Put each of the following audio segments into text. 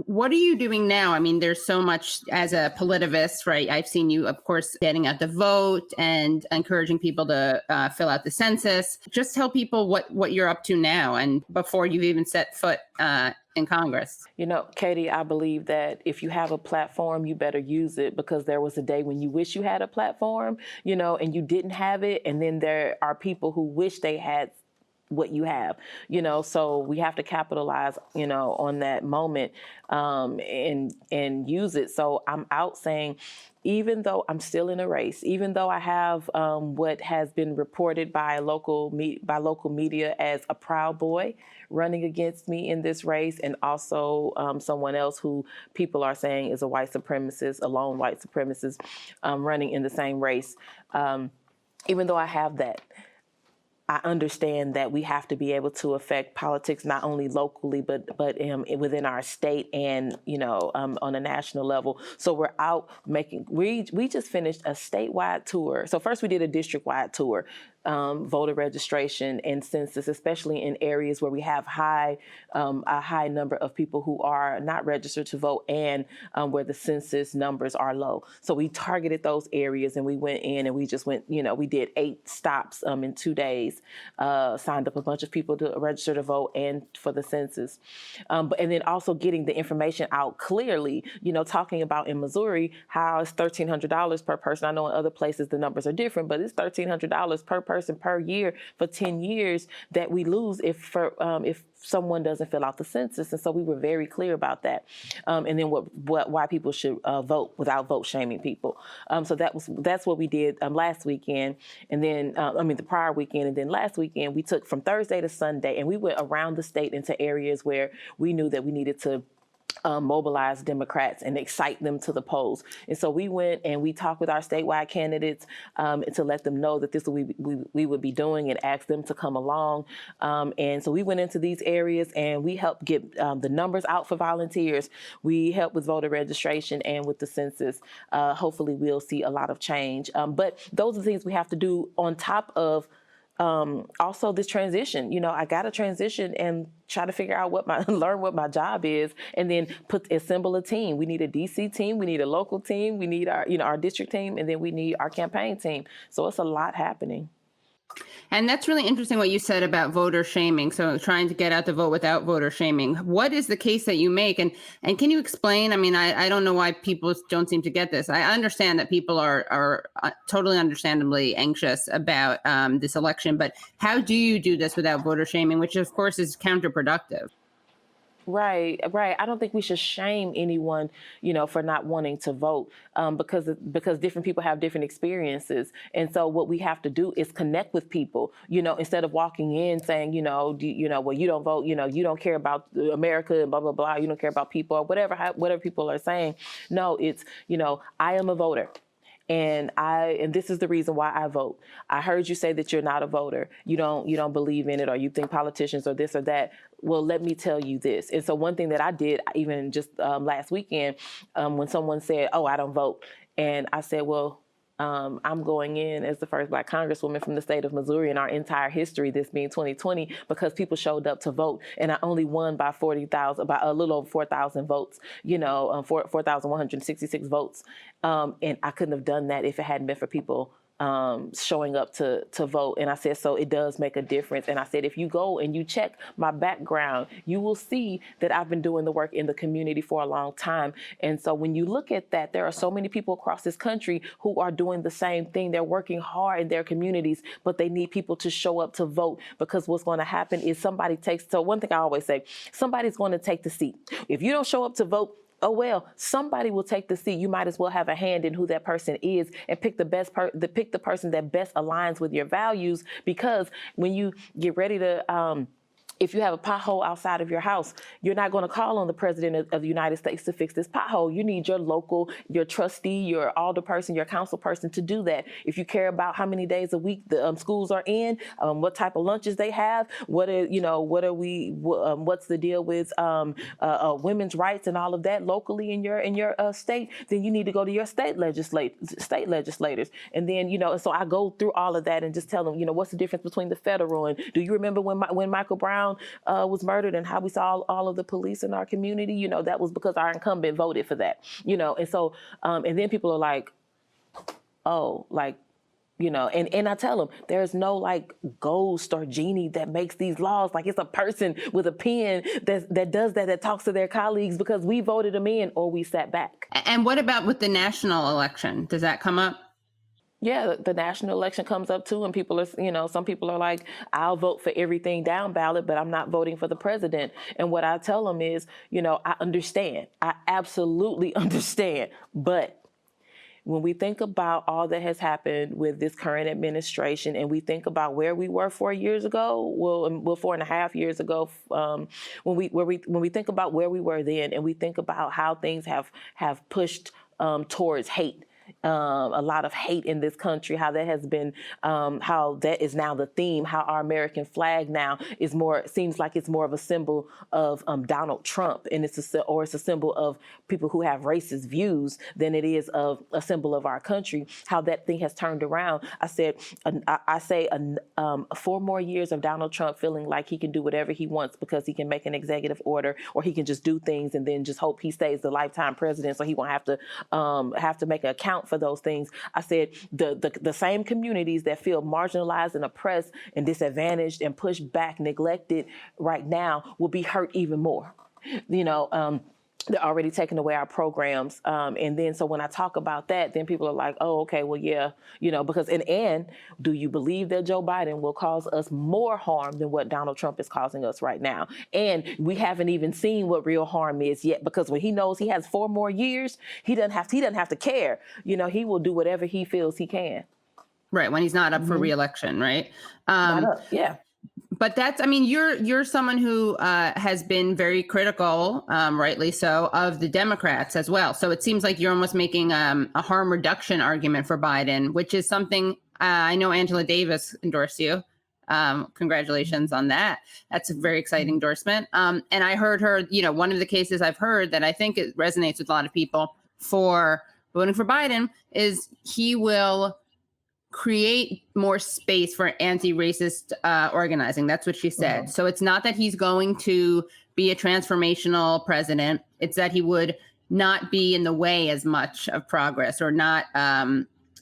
What are you doing now? I mean, there's so much as a politivist, right? I've seen you, of course, getting out the vote and encouraging people to fill out the census. Just tell people what you're up to now and before you've even set foot in Congress. Katie, I believe that if you have a platform, you better use it, because there was a day when you wish you had a platform, and you didn't have it. And then there are people who wish they had what you have, so we have to capitalize, on that moment, and use it. So I'm out saying, even though I'm still in a race, even though I have what has been reported by local media as a Proud Boy running against me in this race, and also someone else who people are saying is a white supremacist, a lone white supremacist, running in the same race. Even though I have that, I understand that we have to be able to affect politics not only locally, but within our state and on a national level. So we're out making. We just finished a statewide tour. So first we did a district-wide tour, voter registration and census, especially in areas where we have a high number of people who are not registered to vote, and where the census numbers are low. So we targeted those areas, and we went in and we just went. We did 8 stops in 2 days. Signed up a bunch of people to register to vote and for the census, and then also getting the information out clearly. Talking about in Missouri how it's $1,300 per person. I know in other places the numbers are different, but it's $1,300 per person per year for 10 years that we lose if someone doesn't fill out the census. And so we were very clear about that. And then why people should vote without vote shaming people. So that's what we did last weekend. And then, the prior weekend. And then last weekend, we took from Thursday to Sunday, and we went around the state into areas where we knew that we needed to mobilize Democrats and excite them to the polls. And so we went and we talked with our statewide candidates to let them know that this we would be doing, and ask them to come along. And so we went into these areas and we helped get the numbers out for volunteers. We helped with voter registration and with the census. Hopefully we'll see a lot of change. But those are the things we have to do on top of also this transition. I got to transition and try to figure out learn what my job is, and then assemble a team. We need a DC team, we need a local team, we need our district team, and then we need our campaign team. So it's a lot happening. And that's really interesting what you said about voter shaming. So trying to get out the vote without voter shaming. What is the case that you make? And can you explain? I mean, I don't know why people don't seem to get this. I understand that people are totally understandably anxious about this election, but how do you do this without voter shaming, which of course is counterproductive? Right. I don't think we should shame anyone, for not wanting to vote, because different people have different experiences. And so what we have to do is connect with people, instead of walking in saying, well, you don't vote, you don't care about America and blah, blah, blah. You don't care about people, or whatever people are saying. No, it's, I am a voter. And this is the reason why I vote. I heard you say that you're not a voter. You don't believe in it, or you think politicians are this or that. Well, let me tell you this. And so one thing that I did, even just last weekend, when someone said, "Oh, I don't vote," and I said, "Well, I'm going in as the first Black Congresswoman from the state of Missouri in our entire history, this being 2020, because people showed up to vote, and I only won by by a little over 4,000 votes, 4,166 votes, and I couldn't have done that if it hadn't been for people showing up to vote." And I said, so it does make a difference. And I said, if you go and you check my background, you will see that I've been doing the work in the community for a long time. And so when you look at that, there are so many people across this country who are doing the same thing. They're working hard in their communities, but they need people to show up to vote, because what's going to happen is so one thing I always say, somebody's going to take the seat. If you don't show up to vote, oh, well, somebody will take the seat. You might as well have a hand in who that person is, and pick the person that best aligns with your values. Because when you get ready to if you have a pothole outside of your house, you're not going to call on the president of the United States to fix this pothole. You need your local, your trustee, your alderperson, your council person to do that. If you care about how many days a week the schools are in, what type of lunches they have, what's the deal with women's rights and all of that locally in your state, then you need to go to your state legislators. And then, and so I go through all of that and just tell them, what's the difference between the federal, and do you remember when Michael Brown Brown was murdered and how we saw all of the police in our community, you know, that was because our incumbent voted for that, you know. And so, and then people are like, oh, like, you know, and I tell them there's no like ghost or genie that makes these laws. Like, it's a person with a pen that does that talks to their colleagues because we voted them in or we sat back. And what about with the national election? Does that come up? Yeah, the national election comes up too, and people are, you know, some people are like, I'll vote for everything down ballot, but I'm not voting for the president. And what I tell them is, you know, I understand. I absolutely understand. But when we think about all that has happened with this current administration, and we think about where we were 4 years ago, well, 4.5 years ago, when we think about where we were then, and we think about how things have pushed towards hate. A lot of hate in this country, how that has been, how that is now the theme, how our American flag now is more, seems like it's more of a symbol of Donald Trump, and it's a symbol of people who have racist views than it is of a symbol of our country, how that thing has turned around. I say 4 more years of Donald Trump feeling like he can do whatever he wants because he can make an executive order, or he can just do things and then just hope he stays the lifetime president so he won't have to make an account for those things. I said the same communities that feel marginalized and oppressed and disadvantaged and pushed back, neglected right now will be hurt even more. You know, they're already taking away our programs. And then, so when I talk about that, then people are like, oh, okay, well, yeah, you know, because, and do you believe that Joe Biden will cause us more harm than what Donald Trump is causing us right now? And we haven't even seen what real harm is yet, because when he knows he has 4 more years, he doesn't have to care. You know, he will do whatever he feels he can. Right. When he's not up for reelection. Right. Yeah. But that's, I mean, you're someone who has been very critical, rightly so, of the Democrats as well. So it seems like you're almost making a harm reduction argument for Biden, which is something I know Angela Davis endorsed you. Congratulations on that. That's a very exciting endorsement. And I heard her, you know, one of the cases I've heard that I think it resonates with a lot of people for voting for Biden is he will create more space for anti-racist organizing. That's what she said. So it's not that he's going to be a transformational president. It's that he would not be in the way as much of progress, or not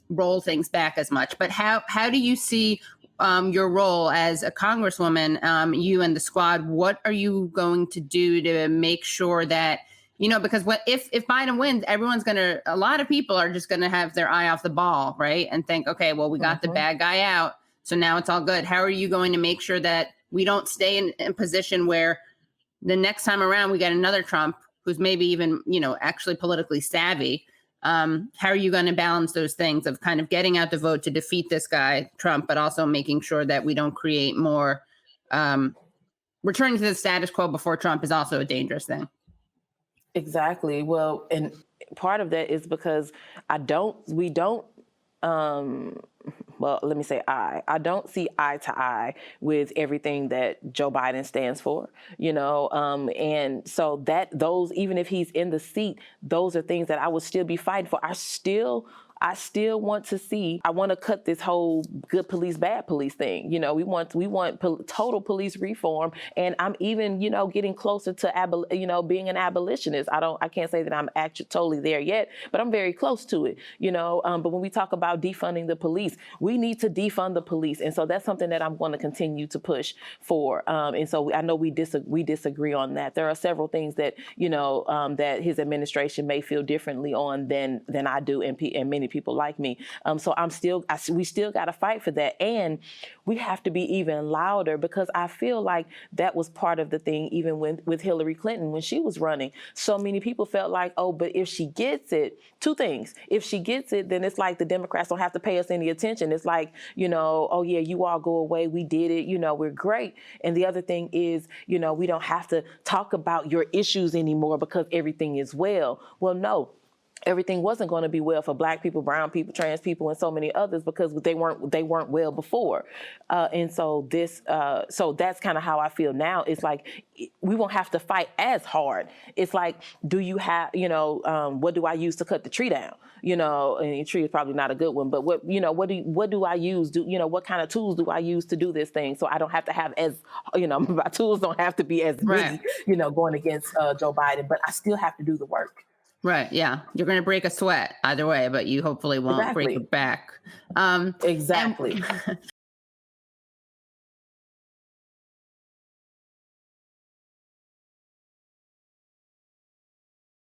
roll things back as much. But how do you see your role as a congresswoman, you and the squad? What are you going to do to make sure that, you know, because if Biden wins, a lot of people are just going to have their eye off the ball, right? And think, okay, well, we got the bad guy out, so now it's all good. How are you going to make sure that we don't stay in a position where the next time around we get another Trump who's maybe even, you know, actually politically savvy? How are you going to balance those things of kind of getting out the vote to defeat this guy, Trump, but also making sure that we don't create more, returning to the status quo before Trump is also a dangerous thing? Exactly. Well, and part of that is because I don't see eye to eye with everything that Joe Biden stands for, you know, and so even if he's in the seat, those are things that I would still be fighting for. I still want to see, I want to cut this whole good police, bad police thing. You know, we want total police reform. And I'm even, you know, getting closer to, being an abolitionist. I can't say that I'm actually totally there yet, but I'm very close to it, you know. But when we talk about defunding the police, we need to defund the police. And so that's something that I'm going to continue to push for. And so I know we disagree on that. There are several things that, you know, that his administration may feel differently on than I do, and many people like me. So we still got to fight for that. And we have to be even louder, because I feel like that was part of the thing, even with Hillary Clinton, when she was running. So many people felt like, oh, but if she gets it, 2 things. If she gets it, then it's like the Democrats don't have to pay us any attention. It's like, you know, oh yeah, you all go away. We did it. You know, we're great. And the other thing is, you know, we don't have to talk about your issues anymore because everything is well. Well, no. everything wasn't going to be well for Black people, brown people, trans people, and so many others because they weren't well before. And so so that's kind of how I feel now. It's like we won't have to fight as hard. It's like, do you have, what do I use to cut the tree down? And the tree is probably not a good one, but what do I use? What kind of tools do I use to do this thing? So I don't have to have my tools don't have to be as Right. big, going against Joe Biden, but I still have to do the work. Right. Yeah. You're going to break a sweat either way, but you hopefully won't break Exactly. your back. Exactly.